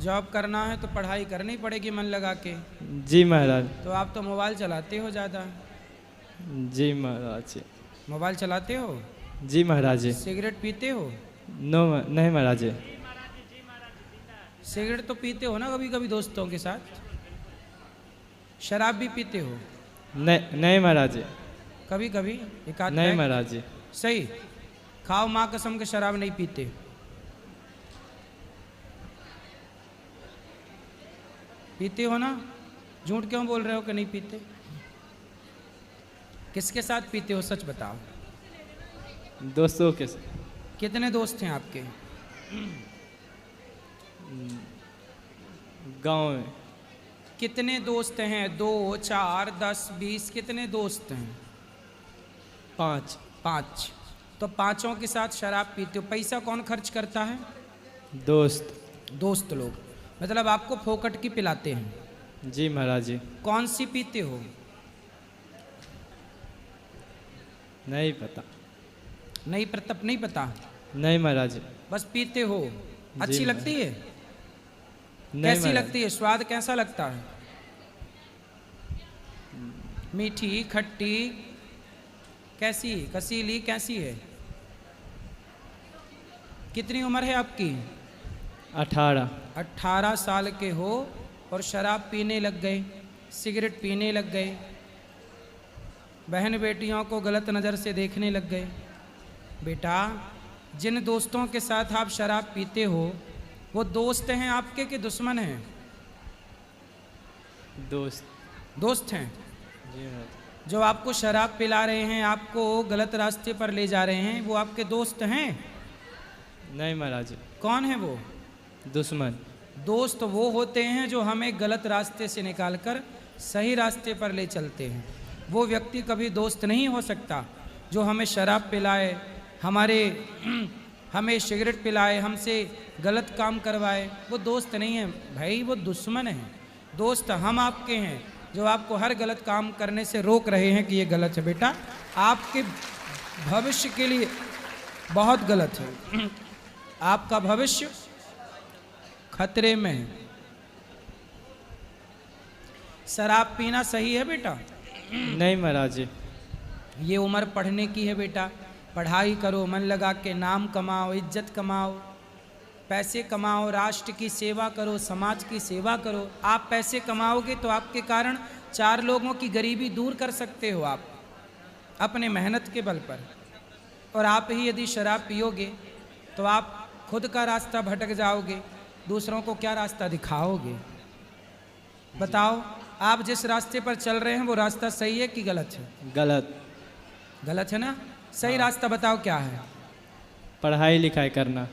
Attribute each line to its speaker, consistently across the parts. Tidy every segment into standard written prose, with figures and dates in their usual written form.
Speaker 1: Job करना है तो पढ़ाई करनी पड़ेगी मन लगा के।
Speaker 2: जी महाराज।
Speaker 1: तो आप तो मोबाइल चलाते हो ज़्यादा।
Speaker 2: जी महाराज।
Speaker 1: मोबाइल चलाते हो?
Speaker 2: जी महाराज।
Speaker 1: सिगरेट पीते हो?
Speaker 2: नो नहीं महाराज।
Speaker 1: सिगरेट तो पीते हो ना कभी कभी दोस्तों के साथ? शराब भी पीते हो?
Speaker 2: नहीं महाराज।
Speaker 1: कभी कभी एक आध
Speaker 2: नहीं
Speaker 1: पैक?
Speaker 2: महाराज।
Speaker 1: सही। खाओ माँ कसम के शराब नहीं पीते। पीते हो ना? झूठ क्यों बोल रहे हो कि नहीं पीते? किसके साथ पीते हो, सच बताओ।
Speaker 2: दोस्तों के।
Speaker 1: कितने दोस्त हैं आपके?
Speaker 2: गांव में।
Speaker 1: कितने दोस्त हैं? 2, 4, 10, 20? कितने दोस्त हैं?
Speaker 2: 5।
Speaker 1: 5। तो पांचों के साथ शराब पीते हो। पैसा कौन खर्च करता है?
Speaker 2: दोस्त।
Speaker 1: दोस्त लोग। मतलब आपको फोकट की पिलाते हैं।
Speaker 2: जी महाराज जी।
Speaker 1: कौन सी पीते हो?
Speaker 2: नहीं पता।
Speaker 1: नहीं प्रताप, नहीं पता?
Speaker 2: नहीं महाराज।
Speaker 1: बस पीते हो। अच्छी लगती है?
Speaker 2: नहीं
Speaker 1: कैसी
Speaker 2: महाराज।
Speaker 1: लगती है? स्वाद कैसा लगता है? मीठी, खट्टी, कैसी? कसीली कैसी है? कितनी उम्र है आपकी?
Speaker 2: 18।
Speaker 1: 18 साल के हो और शराब पीने लग गए, सिगरेट पीने लग गए, बहन बेटियों को गलत नज़र से देखने लग गए। बेटा, जिन दोस्तों के साथ आप शराब पीते हो वो दोस्त हैं आपके कि दुश्मन हैं?
Speaker 2: दोस्त।
Speaker 1: दोस्त हैं।
Speaker 2: जी महाराज।
Speaker 1: जो आपको शराब पिला रहे हैं, आपको गलत रास्ते पर ले जा रहे हैं, वो आपके दोस्त हैं?
Speaker 2: नहीं महाराज।
Speaker 1: कौन है वो?
Speaker 2: दुश्मन।
Speaker 1: दोस्त वो होते हैं जो हमें गलत रास्ते से निकालकर सही रास्ते पर ले चलते हैं। वो व्यक्ति कभी दोस्त नहीं हो सकता जो हमें शराब पिलाए, हमें सिगरेट पिलाए, हमसे गलत काम करवाए। वो दोस्त नहीं है भाई, वो दुश्मन है। दोस्त हम आपके हैं जो आपको हर गलत काम करने से रोक रहे हैं कि ये गलत है। बेटा, आपके भविष्य के लिए बहुत गलत है। आपका भविष्य खतरे में है। शराब पीना सही है बेटा?
Speaker 2: नहीं महाराज।
Speaker 1: ये उम्र पढ़ने की है बेटा। पढ़ाई करो, मन लगा के नाम कमाओ, इज्जत कमाओ, पैसे कमाओ, राष्ट्र की सेवा करो, समाज की सेवा करो। आप पैसे कमाओगे तो आपके कारण 4 लोगों की गरीबी दूर कर सकते हो आप अपने मेहनत के बल पर। और आप ही यदि शराब पियोगे तो आप खुद का रास्ता भटक जाओगे, दूसरों को क्या रास्ता दिखाओगे? बताओ, आप जिस रास्ते पर चल रहे हैं वो रास्ता सही है कि गलत है?
Speaker 2: गलत।
Speaker 1: गलत है ना? सही रास्ता बताओ क्या है?
Speaker 2: पढ़ाई लिखाई करना।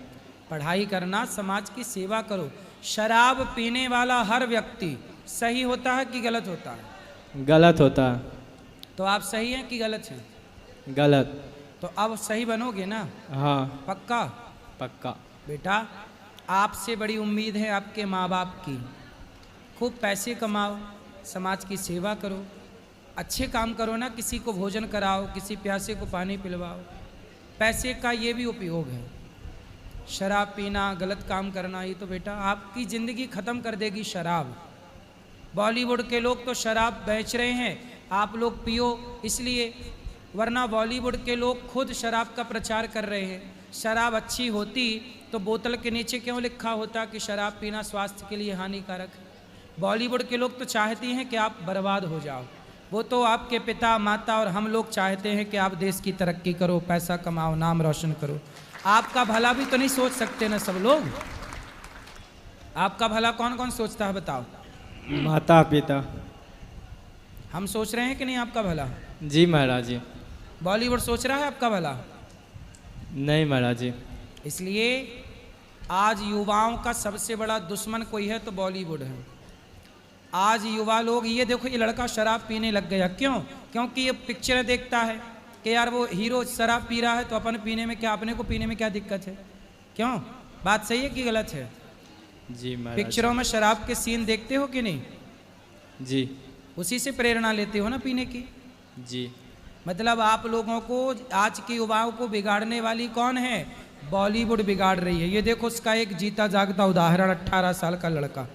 Speaker 1: पढ़ाई करना, समाज की सेवा करो। शराब पीने वाला हर व्यक्ति सही होता है कि गलत होता है?
Speaker 2: गलत होता।
Speaker 1: तो आप सही हैं कि गलत हैं?
Speaker 2: गलत।
Speaker 1: तो अब सही बनोगे ना?
Speaker 2: हाँ।
Speaker 1: पक्का?
Speaker 2: पक्का।
Speaker 1: बेटा, आपसे बड़ी उम्मीद है आपके माँ बाप की। खूब पैसे कमाओ, समाज की सेवा करो, अच्छे काम करो ना, किसी को भोजन कराओ, किसी प्यासे को पानी पिलवाओ। पैसे का ये भी उपयोग है। शराब पीना, गलत काम करना, ये तो बेटा आपकी ज़िंदगी ख़त्म कर देगी शराब। बॉलीवुड के लोग तो शराब बेच रहे हैं, आप लोग पियो इसलिए, वरना बॉलीवुड के लोग खुद शराब का प्रचार कर रहे हैं। शराब अच्छी होती तो बोतल के नीचे क्यों लिखा होता कि शराब पीना स्वास्थ्य के लिए हानिकारक है? बॉलीवुड के लोग तो चाहते हैं कि आप बर्बाद हो जाओ। वो तो आपके पिता माता और हम लोग चाहते हैं कि आप देश की तरक्की करो, पैसा कमाओ, नाम रोशन करो। आपका भला भी तो नहीं सोच सकते ना सब लोग? आपका भला कौन कौन सोचता है बताओ?
Speaker 2: माता पिता।
Speaker 1: हम सोच रहे हैं कि नहीं आपका भला?
Speaker 2: जी महाराज जी।
Speaker 1: बॉलीवुड सोच रहा है आपका भला?
Speaker 2: नहीं महाराज जी।
Speaker 1: इसलिए आज युवाओं का सबसे बड़ा दुश्मन कोई है तो बॉलीवुड है। आज युवा लोग, ये देखो ये लड़का शराब पीने लग गया, क्यों? क्योंकि ये पिक्चरें देखता है कि यार वो हीरो शराब पी रहा है तो अपन पीने में क्या, अपने को पीने में क्या दिक्कत है? क्यों? बात सही है कि गलत है?
Speaker 2: जी महाराज।
Speaker 1: पिक्चरों में शराब के सीन देखते हो कि नहीं?
Speaker 2: जी।
Speaker 1: उसी से प्रेरणा लेते हो ना पीने की?
Speaker 2: जी।
Speaker 1: मतलब आप लोगों को, आज के युवाओं को बिगाड़ने वाली कौन है? बॉलीवुड बिगाड़ रही है। ये देखो उसका एक जीता जागता उदाहरण 18 साल का लड़का,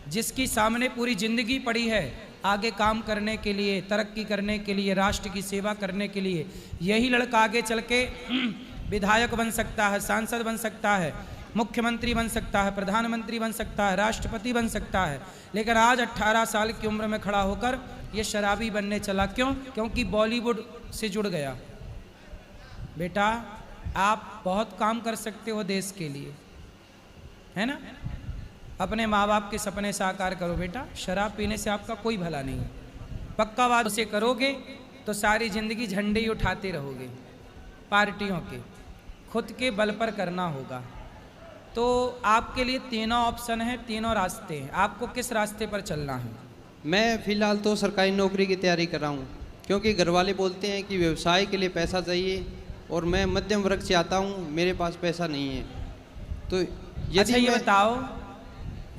Speaker 1: जिसकी सामने पूरी जिंदगी पड़ी है आगे काम करने के लिए, तरक्की करने के लिए, राष्ट्र की सेवा करने के लिए। यही लड़का आगे चल के विधायक बन सकता है, सांसद बन सकता है, मुख्यमंत्री बन सकता है, प्रधानमंत्री बन सकता है, राष्ट्रपति बन सकता है। लेकिन आज 18 साल की उम्र में खड़ा होकर ये शराबी बनने चला। क्यों? क्योंकि बॉलीवुड से जुड़ गया। बेटा आप बहुत काम कर सकते हो देश के लिए, है ना? अपने माँ बाप के सपने साकार करो बेटा। शराब पीने से आपका कोई भला नहीं है। पक्का बात उसे करोगे तो सारी जिंदगी झंडे ही उठाते रहोगे पार्टियों के। खुद के बल पर करना होगा। तो आपके लिए तीनों ऑप्शन है, तीनों रास्ते हैं। आपको किस रास्ते पर चलना है?
Speaker 3: मैं फ़िलहाल तो सरकारी नौकरी की तैयारी कर रहा हूँ, क्योंकि घर वाले बोलते हैं कि व्यवसाय के लिए पैसा चाहिए और मैं मध्यम वर्ग से आता हूँ, मेरे पास पैसा नहीं है। तो यदि
Speaker 1: अच्छा ये बताओ,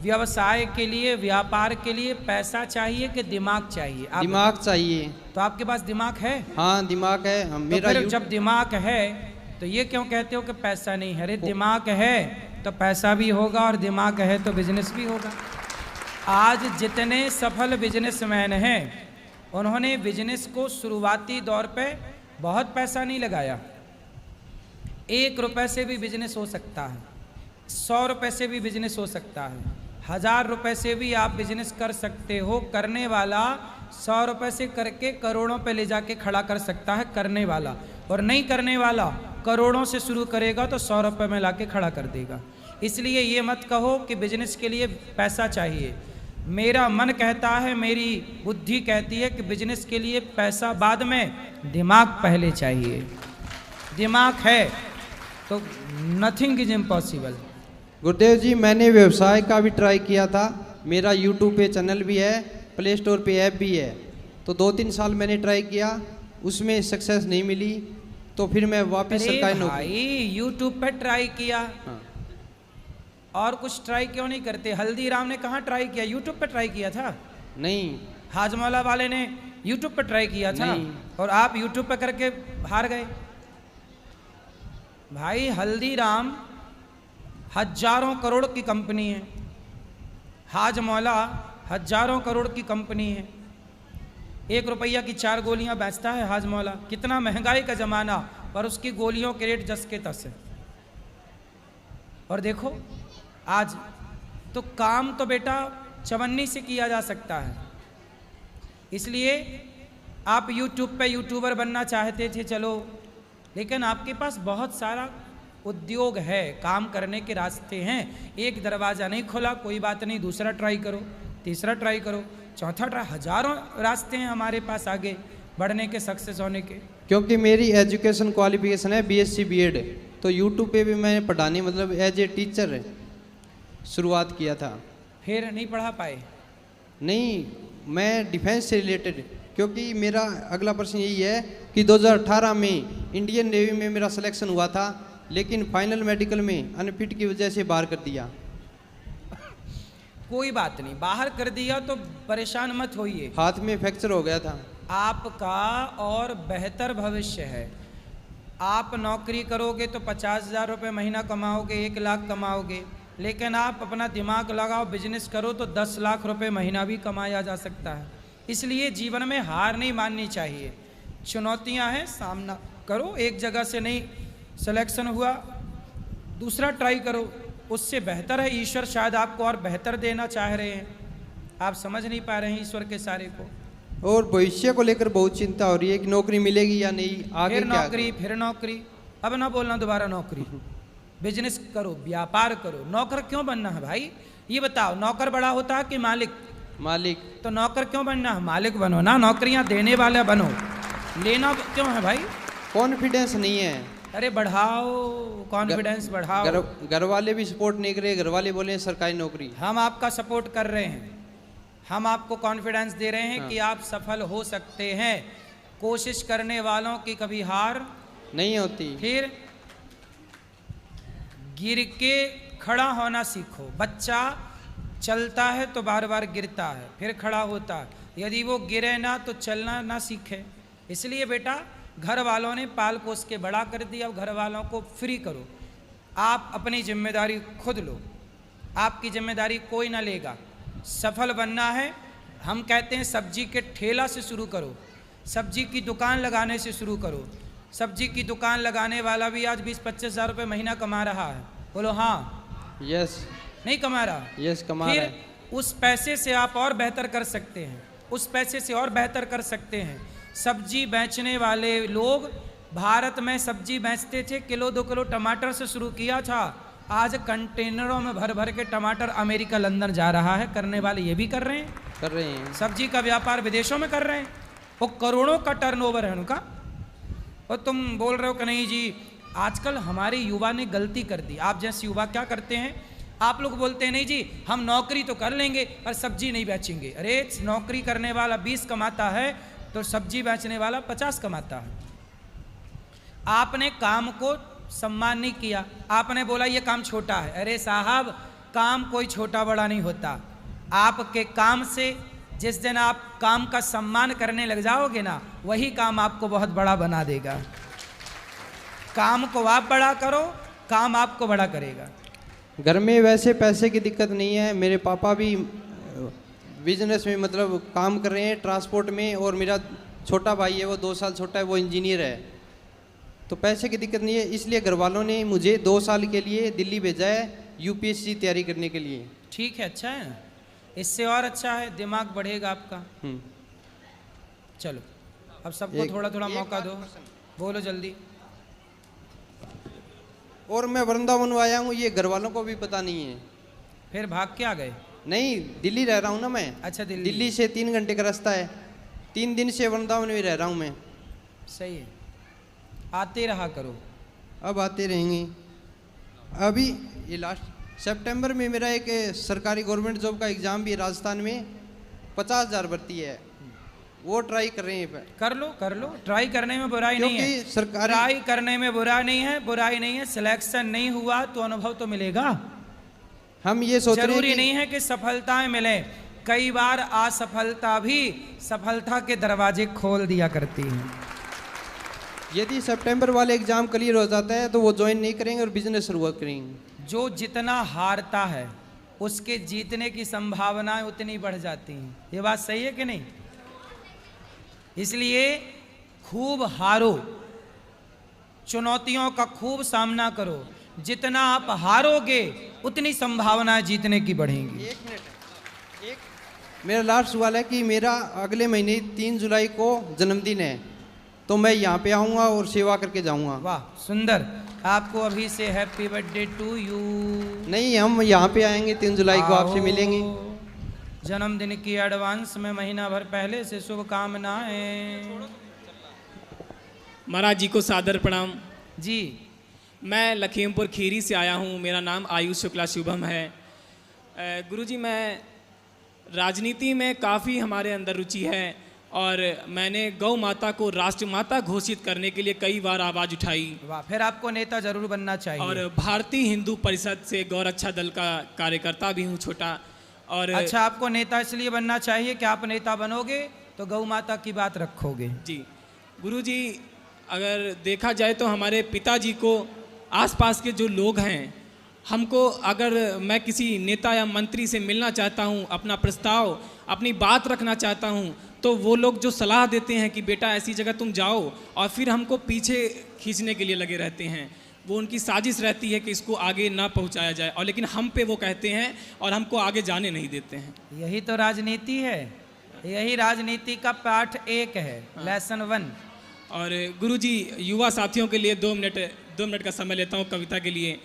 Speaker 1: व्यवसाय के लिए, व्यापार के लिए पैसा चाहिए कि दिमाग चाहिए? आप
Speaker 3: दिमाग चाहिए।
Speaker 1: तो आपके पास दिमाग है?
Speaker 3: हाँ दिमाग है। हम
Speaker 1: तो
Speaker 3: मेरा
Speaker 1: फिर जब दिमाग है तो ये क्यों कहते हो कि पैसा नहीं है? अरे दिमाग है तो पैसा भी होगा और दिमाग है तो बिजनेस भी होगा। आज जितने सफल बिजनेसमैन हैं उन्होंने बिजनेस को शुरुआती दौर पे बहुत पैसा नहीं लगाया। 1 रुपए से भी बिजनेस हो सकता है, 100 रुपए से भी बिजनेस हो सकता है, 1000 रुपए से भी आप बिजनेस कर सकते हो। करने वाला 100 रुपए से करके करोड़ों पे ले जाके खड़ा कर सकता है करने वाला, और नहीं करने वाला करोड़ों से शुरू करेगा तो 100 रुपए में लाके खड़ा कर देगा। इसलिए ये मत कहो कि बिजनेस के लिए पैसा चाहिए। मेरा मन कहता है, मेरी बुद्धि कहती है कि बिजनेस के लिए पैसा बाद में, दिमाग पहले चाहिए। दिमाग है तो नथिंग इज इम्पॉसिबल।
Speaker 3: गुरुदेव जी मैंने व्यवसाय का भी ट्राई किया था। मेरा यूट्यूब पे चैनल भी है, प्ले स्टोर पे ऐप भी है। तो 2-3 साल मैंने ट्राई किया, उसमें सक्सेस नहीं मिली। तो फिर मैं वापस सरकारी नौकरी।
Speaker 1: यूट्यूब पे ट्राई किया,
Speaker 3: हाँ।
Speaker 1: और कुछ ट्राई क्यों नहीं करते? हल्दीराम ने कहाँ ट्राई किया? यूट्यूब पे ट्राई किया था।
Speaker 3: नहीं।
Speaker 1: हाजमौला वाले ने यूट्यूब पे ट्राई किया था।
Speaker 3: नहीं।
Speaker 1: और आप यूट्यूब पे करके हार गए। भाई हल्दीराम हजारों करोड़ की कंपनी है, हाजमौला हजारों करोड़ की कंपनी है। 1 रुपया की 4 गोलियां बेचता है हाजमौला। कितना महंगाई का जमाना, पर उसकी गोलियों के रेट जस के तस है। और देखो आज तो काम तो बेटा चवन्नी से किया जा सकता है। इसलिए आप यूट्यूब पे यूट्यूबर बनना चाहते थे, चलो, लेकिन आपके पास बहुत सारा उद्योग है, काम करने के रास्ते हैं। एक दरवाज़ा नहीं खुला, कोई बात नहीं, दूसरा ट्राई करो, तीसरा ट्राई करो, चौथा ट्राई। हजारों रास्ते हैं हमारे पास आगे बढ़ने के, सक्सेस होने के।
Speaker 3: क्योंकि मेरी एजुकेशन क्वालिफिकेशन है BSc B.Ed, तो यूट्यूब पे भी मैंने पढ़ाने मतलब एज ए टीचर शुरुआत किया था।
Speaker 1: फिर नहीं पढ़ा पाए?
Speaker 3: नहीं, मैं डिफेंस से रिलेटेड, क्योंकि मेरा अगला प्रश्न यही है कि 2018 में इंडियन नेवी में मेरा सिलेक्शन हुआ था, लेकिन फाइनल मेडिकल में अनफिट की वजह से बाहर कर दिया।
Speaker 1: कोई बात नहीं, बाहर कर दिया तो परेशान मत होइए।
Speaker 3: हाथ में फ्रैक्चर हो गया था।
Speaker 1: आपका और बेहतर भविष्य है। आप नौकरी करोगे तो 50,000 रुपये महीना कमाओगे, 1 लाख कमाओगे। लेकिन आप अपना दिमाग लगाओ, बिजनेस करो तो 10 लाख रुपए महीना भी कमाया जा सकता है। इसलिए जीवन में हार नहीं माननी चाहिए। चुनौतियां हैं, सामना करो। एक जगह से नहीं सिलेक्शन हुआ, दूसरा ट्राई करो, उससे बेहतर है। ईश्वर शायद आपको और बेहतर देना चाह रहे हैं, आप समझ नहीं पा रहे हैं ईश्वर के सारे को।
Speaker 3: और भविष्य को लेकर बहुत चिंता हो रही है कि नौकरी मिलेगी या नहीं, आगे
Speaker 1: फिर
Speaker 3: क्या
Speaker 1: नौकरी, फिर नौकरी। अब ना बोलना दोबारा नौकरी। बिजनेस करो, व्यापार करो। नौकर क्यों बनना है भाई? ये बताओ, नौकर बड़ा होता है कि मालिक?
Speaker 3: मालिक।
Speaker 1: तो नौकर क्यों बनना है? मालिक बनो ना, नौकरियां देने वाला बनो। लेना क्यों है भाई?
Speaker 3: कॉन्फिडेंस नहीं है।
Speaker 1: अरे बढ़ाओ, कॉन्फिडेंस बढ़ाओ।
Speaker 3: घर वाले भी सपोर्ट नहीं करे, घर वाले बोले सरकारी नौकरी।
Speaker 1: हम आपका सपोर्ट कर रहे हैं, हम आपको कॉन्फिडेंस दे रहे हैं। हाँ। कि आप सफल हो सकते हैं। कोशिश करने वालों की कभी हार
Speaker 3: नहीं होती।
Speaker 1: फिर गिर के खड़ा होना सीखो। बच्चा चलता है तो बार बार गिरता है, फिर खड़ा होता है। यदि वो गिरे ना तो चलना ना सीखे। इसलिए बेटा घर वालों ने पाल पोस के बड़ा कर दिया, अब घर वालों को फ्री करो। आप अपनी जिम्मेदारी खुद लो, आपकी जिम्मेदारी कोई ना लेगा। सफल बनना है, हम कहते हैं सब्जी के ठेला से शुरू करो, सब्जी की दुकान लगाने से शुरू करो। सब्जी की दुकान लगाने वाला भी आज 20-25 हज़ार रुपये महीना कमा रहा है। बोलो हाँ।
Speaker 3: यस।
Speaker 1: नहीं कमा रहा?
Speaker 3: यस, कमा रहा है।
Speaker 1: फिर उस पैसे से आप और बेहतर कर सकते हैं, उस पैसे से और बेहतर कर सकते हैं। सब्जी बेचने वाले लोग भारत में सब्जी बेचते थे, किलो 2 किलो टमाटर से शुरू किया था, आज कंटेनरों में भर भर के टमाटर अमेरिका लंदन जा रहा है। करने वाले ये भी कर रहे हैं। सब्जी का व्यापार विदेशों में कर रहे हैं, वो करोड़ों का टर्नओवर है उनका। और तुम बोल रहे हो कि नहीं जी, आजकल हमारे युवा ने गलती कर दी। आप जैसे युवा क्या करते हैं, आप लोग बोलते हैं नहीं जी हम नौकरी तो कर लेंगे पर सब्जी नहीं बेचेंगे। अरे नौकरी करने वाला 20 कमाता है तो सब्जी बेचने वाला 50 कमाता है। आपने काम को सम्मान नहीं किया, आपने बोला ये काम छोटा है। अरे साहब, काम कोई छोटा बड़ा नहीं होता। आपके काम से जिस दिन आप काम का सम्मान करने लग जाओगे ना, वही काम आपको बहुत बड़ा बना देगा। काम को आप बड़ा करो, काम आपको बड़ा करेगा।
Speaker 3: घर में वैसे पैसे की दिक्कत नहीं है, मेरे पापा भी बिजनेस में मतलब काम कर रहे हैं ट्रांसपोर्ट में, और मेरा छोटा भाई है वो 2 साल छोटा है, वो इंजीनियर है, तो पैसे की दिक्कत नहीं है। इसलिए घर वालों ने मुझे 2 साल के लिए दिल्ली भेजा है यूपीएससी तैयारी करने के लिए।
Speaker 1: ठीक है, अच्छा है, इससे और अच्छा है, दिमाग बढ़ेगा आपका। चलो अब सबको थोड़ा थोड़ा मौका दो, बोलो जल्दी।
Speaker 3: और मैं वृंदावन आया हूँ, ये घर वालों को भी पता नहीं है।
Speaker 1: फिर भाग के आ गए?
Speaker 3: नहीं, दिल्ली रह रहा हूँ ना मैं।
Speaker 1: अच्छा,
Speaker 3: दिल्ली से 3 घंटे का रास्ता है, 3 दिन से वृंदावन में रह रहा हूँ मैं।
Speaker 1: सही है, आते रहा करो।
Speaker 3: अब आते रहेंगे। अभी ये लास्ट सितंबर में मेरा एक सरकारी गवर्नमेंट जॉब का एग्ज़ाम भी है राजस्थान में, 50,000 भर्ती है, वो ट्राई कर रहे हैं। कर लो, ट्राई करने में बुराई नहीं है, ट्राई करने में बुराई नहीं है। सिलेक्शन नहीं हुआ तो अनुभव तो मिलेगा। हम ये सोच रहे हैं जरूरी नहीं है कि सफलताएं मिले, कई बार असफलता भी सफलता के दरवाजे खोल दिया करती है। यदि सितंबर वाले एग्जाम क्लियर हो जाता है तो वो ज्वाइन नहीं करेंगे और बिजनेस शुरुआत करेंगे। जो जितना हारता है उसके जीतने की संभावनाएं उतनी बढ़ जाती हैं। ये बात सही है कि नहीं? इसलिए खूब हारो, चुनौतियों का खूब सामना करो, जितना आप हारोगे उतनी संभावनाएं जीतने की बढ़ेंगी। एक मिनट, मेरा लास्ट सवाल है कि मेरा अगले महीने 3 जुलाई को जन्मदिन है, तो मैं यहाँ पे आऊँगा और सेवा करके जाऊँगा। वाह सुंदर, आपको अभी से हैप्पी बर्थडे टू यू। नहीं, हम यहाँ पे आएंगे 3 जुलाई को, आपसे मिलेंगे। जन्मदिन की एडवांस में महीना भर पहले से शुभकामनाएं।
Speaker 4: महाराज जी को सादर प्रणाम
Speaker 1: जी।
Speaker 4: मैं लखीमपुर खीरी से आया हूँ, मेरा नाम आयुष शुक्ला शुभम है। गुरुजी, मैं राजनीति में काफ़ी हमारे अंदर रुचि है और मैंने गौ माता को राष्ट्रमाता घोषित करने के लिए कई बार आवाज़ उठाई। वाह, फिर आपको नेता जरूर बनना चाहिए। और भारतीय हिंदू परिषद से गौरक्षा दल का कार्यकर्ता भी हूँ छोटा। और
Speaker 1: अच्छा, आपको नेता इसलिए बनना चाहिए कि आप नेता बनोगे तो गौ माता की बात रखोगे।
Speaker 4: जी गुरुजी, अगर देखा जाए तो हमारे पिताजी को आसपास के जो लोग हैं, हमको अगर मैं किसी नेता या मंत्री से मिलना चाहता हूँ, अपना प्रस्ताव, अपनी बात रखना चाहता हूँ, तो वो लोग जो सलाह देते हैं कि बेटा ऐसी जगह तुम जाओ, और फिर हमको पीछे खींचने के लिए लगे रहते हैं। वो उनकी साजिश रहती है कि इसको आगे ना पहुंचाया जाए, और लेकिन हम पे वो कहते हैं और हमको आगे जाने नहीं देते हैं।
Speaker 1: यही तो राजनीति है, यही राजनीति का पाठ 1 है, लेसन 1।
Speaker 4: और गुरुजी, युवा साथियों के लिए 2 मिनट का समय लेता हूँ कविता के लिए।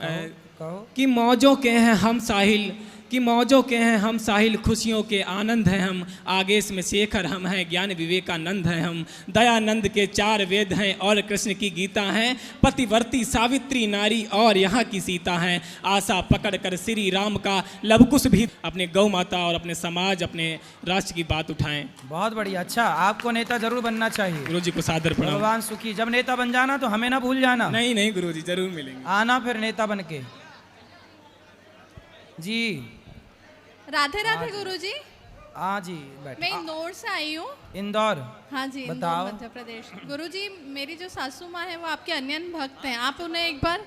Speaker 1: कहो।
Speaker 4: कि मौजों के हैं हम साहिल, कि मौजों के हैं हम साहिल, खुशियों के आनंद हैं हम, आगेश में शेखर हम हैं, ज्ञान विवेकानंद हैं हम, दयानंद के 4 वेद हैं और कृष्ण की गीता हैं, पतिवर्ती सावित्री नारी और यहाँ की सीता हैं, आशा पकड़ कर श्री राम का लवकुश भी। अपने गौ माता और अपने समाज, अपने राष्ट्र की बात उठाएं।
Speaker 1: बहुत बढ़िया। अच्छा, आपको नेता जरूर बनना चाहिए।
Speaker 4: गुरु जी को सादर प्रणाम।
Speaker 1: भगवान सुखी। जब नेता बन जाना तो हमें ना भूल जाना।
Speaker 4: नहीं गुरु जी, जरूर मिलेंगे।
Speaker 1: आना फिर नेता बन के। जी
Speaker 5: राधे राधे गुरुजी।
Speaker 1: हाँ जी, बैठ।
Speaker 5: मैं इंदौर से आई हूँ।
Speaker 1: इंदौर?
Speaker 5: हाँ जी,
Speaker 1: बताओ।
Speaker 5: मध्य प्रदेश। गुरुजी, मेरी जो सासू माँ है वो आपके अन्यन भक्त हैं, आप उन्हें एक बार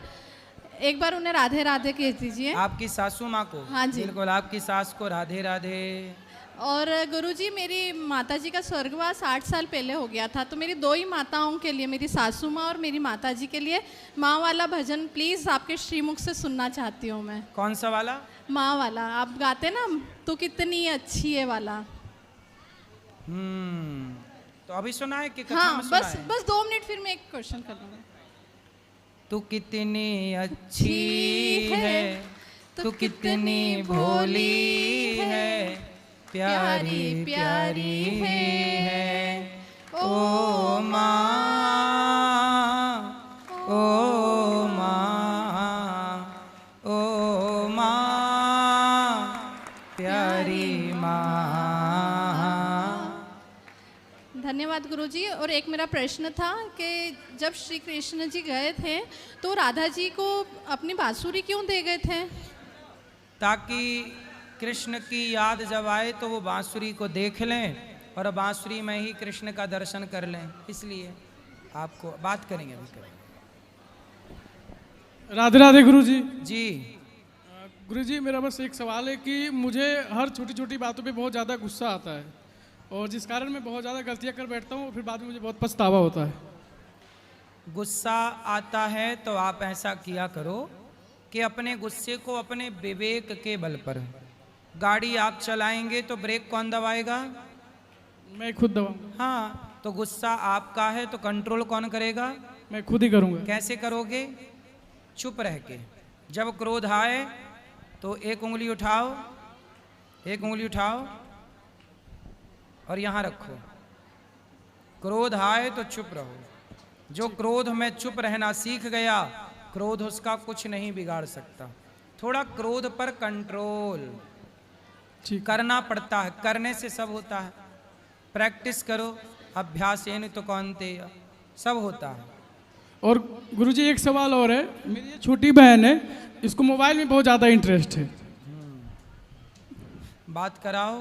Speaker 5: एक बार उन्हें राधे राधे कह दीजिए।
Speaker 1: आपकी सासू माँ को?
Speaker 5: हाँ जी।
Speaker 1: बिल्कुल, आपकी सास को राधे राधे।
Speaker 5: और गुरुजी मेरी माताजी का स्वर्गवास 8 साल पहले हो गया था, तो मेरी 2 ही माताओं के लिए, मेरी सासू माँ और मेरी माताजी के लिए माँ वाला भजन प्लीज़ आपके श्रीमुख से सुनना चाहती हूँ मैं।
Speaker 1: कौन सा वाला?
Speaker 5: माँ वाला आप गाते ना, तू कितनी अच्छी है वाला।
Speaker 1: तो अभी सुना है कि कथा
Speaker 5: हाँ
Speaker 1: में सुना
Speaker 5: बस
Speaker 1: है?
Speaker 5: बस 2 मिनट, फिर मैं एक क्वेश्चन कर लूँगा।
Speaker 1: तू कितनी अच्छी है, तू कितनी भोली है, प्यारी प्यारी है ओ माँ, ओ माँ, ओ माँ, प्यारी माँ।
Speaker 5: धन्यवाद गुरुजी। और एक मेरा प्रश्न था कि जब श्री कृष्ण जी गए थे तो राधा जी को अपनी बांसुरी क्यों दे गए थे?
Speaker 1: ताकि कृष्ण की याद जब आए तो वो बांसुरी को देख लें और बांसुरी में ही कृष्ण का दर्शन कर लें, इसलिए आपको बात करेंगे अभी करेंगे।
Speaker 6: राधे राधे गुरुजी।
Speaker 1: जी
Speaker 6: गुरुजी मेरा बस एक सवाल है कि मुझे हर छोटी छोटी बातों पे बहुत ज़्यादा गुस्सा आता है और जिस कारण मैं बहुत ज़्यादा गलतियां कर बैठता हूँ, फिर बाद में मुझे बहुत पछतावा होता है।
Speaker 1: गुस्सा आता है तो आप ऐसा किया करो कि अपने गुस्से को अपने विवेक के बल पर, गाड़ी आप चलाएंगे तो ब्रेक कौन दबाएगा?
Speaker 6: मैं खुद दबाऊंगा।
Speaker 1: हाँ, तो गुस्सा आपका है तो कंट्रोल कौन करेगा?
Speaker 6: मैं खुद ही करूँगा।
Speaker 1: कैसे करोगे? चुप रह के। जब क्रोध आए तो एक उंगली उठाओ, एक उंगली उठाओ और यहाँ रखो। क्रोध आए तो चुप रहो। जो क्रोध में चुप रहना सीख गया, क्रोध उसका कुछ नहीं बिगाड़ सकता। थोड़ा क्रोध पर कंट्रोल
Speaker 6: ठीक।
Speaker 1: करना पड़ता है, करने से सब होता है। प्रैक्टिस करो, अभ्यासेन तो कौन्तेय, सब होता है।
Speaker 6: और गुरुजी एक सवाल और है, मेरी ये छोटी बहन है, इसको मोबाइल में बहुत ज़्यादा इंटरेस्ट है।
Speaker 1: बात कराओ।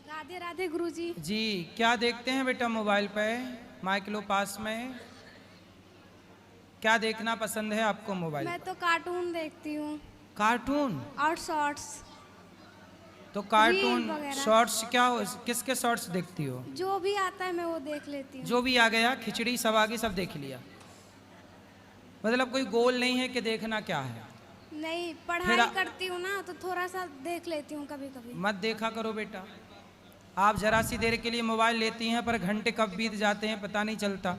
Speaker 7: राधे राधे गुरुजी।
Speaker 1: जी, क्या देखते हैं बेटा मोबाइल पे? माइक लो पास में। क्या देखना पसंद है आपको मोबाइल
Speaker 7: मैं
Speaker 1: पर?
Speaker 7: तो कार्टून देखती हूँ
Speaker 1: कार्टून।
Speaker 7: और शॉर्ट्स,
Speaker 1: तो कार्टून
Speaker 7: रील वगैरह।
Speaker 1: शॉर्ट्स क्या हो, किसके शॉर्ट्स देखती हो?
Speaker 7: जो भी आता है मैं वो देख लेती हूँ।
Speaker 1: जो भी आ गया, खिचड़ी सब आ गई, सब देख लिया। मतलब कोई गोल नहीं है कि देखना क्या है।
Speaker 7: नहीं,
Speaker 1: फिर
Speaker 7: पढ़ाई करती हूँ ना तो थोड़ा सा देख लेती हूँ कभी कभी।
Speaker 1: मत देखा करो बेटा। आप जरा सी देर के लिए मोबाइल लेती हैं पर घंटे कब बीत जाते हैं पता नहीं चलता।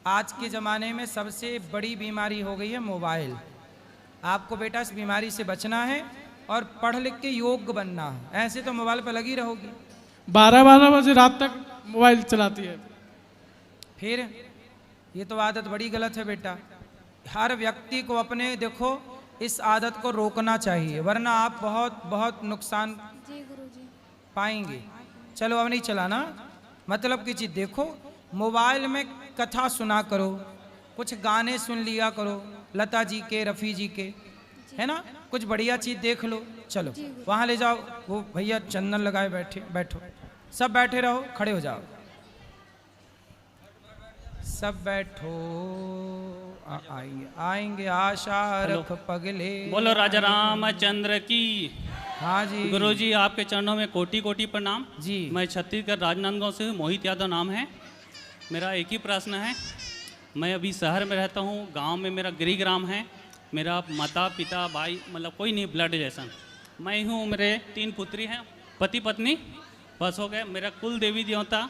Speaker 1: आज के ज़माने में सबसे बड़ी बीमारी हो गई है मोबाइल। आपको बेटा इस बीमारी से बचना है और पढ़ लिख के योग्य बनना है। ऐसे तो मोबाइल पर लगी रहोगी।
Speaker 6: 12-12 बजे रात तक मोबाइल चलाती है।
Speaker 1: फिर ये तो आदत बड़ी गलत है बेटा। हर व्यक्ति को अपने देखो इस आदत को रोकना चाहिए, वरना आप बहुत बहुत नुकसान
Speaker 7: जी गुरुजी।
Speaker 1: पाएंगे। चलो अब नहीं चलाना, मतलब की चीज़ देखो। मोबाइल में कथा सुना करो, कुछ गाने सुन लिया करो, लता जी के, रफ़ी जी के, है ना, कुछ बढ़िया चीज़ देख लो। चलो वहाँ ले जाओ, वो भैया चंदन लगाए बैठे, बैठो, सब बैठे रहो, खड़े हो जाओ, सब बैठो। आइए, आएंगे आशा रख पगले।
Speaker 8: बोलो राजा रामचंद्र की।
Speaker 1: हाँ जी
Speaker 8: गुरुजी आपके चरणों में कोटि कोटि प्रणाम
Speaker 1: जी।
Speaker 8: मैं छत्तीसगढ़ राजनांदगांव से हूँ, मोहित यादव नाम है मेरा। एक ही प्रश्न है, मैं अभी शहर में रहता हूँ, गांव में मेरा गृहग्राम है, मेरा माता पिता भाई मतलब कोई नहीं ब्लड रिलेशन। मैं हूँ, मेरे 3 पुत्री हैं, पति पत्नी बस हो गए। मेरा कुल देवी देवता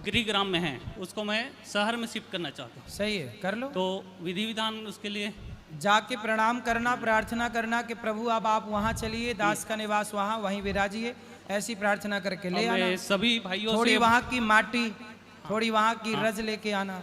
Speaker 8: गृहग्राम में है, उसको मैं शहर में शिफ्ट करना चाहता हूँ।
Speaker 1: सही है, कर लो।
Speaker 8: तो विधि विधान उसके लिए
Speaker 1: जाके प्रणाम करना, प्रार्थना करना कि प्रभु अब आप वहाँ चलिए, दास का निवास वहाँ, वहीं विराजिए, ऐसी प्रार्थना करके ले
Speaker 8: और मैं
Speaker 1: आना।
Speaker 8: सभी भाइयों
Speaker 1: थोड़ी
Speaker 8: से
Speaker 1: वहाँ की माटी, थोड़ी वहाँ की रज लेके आना।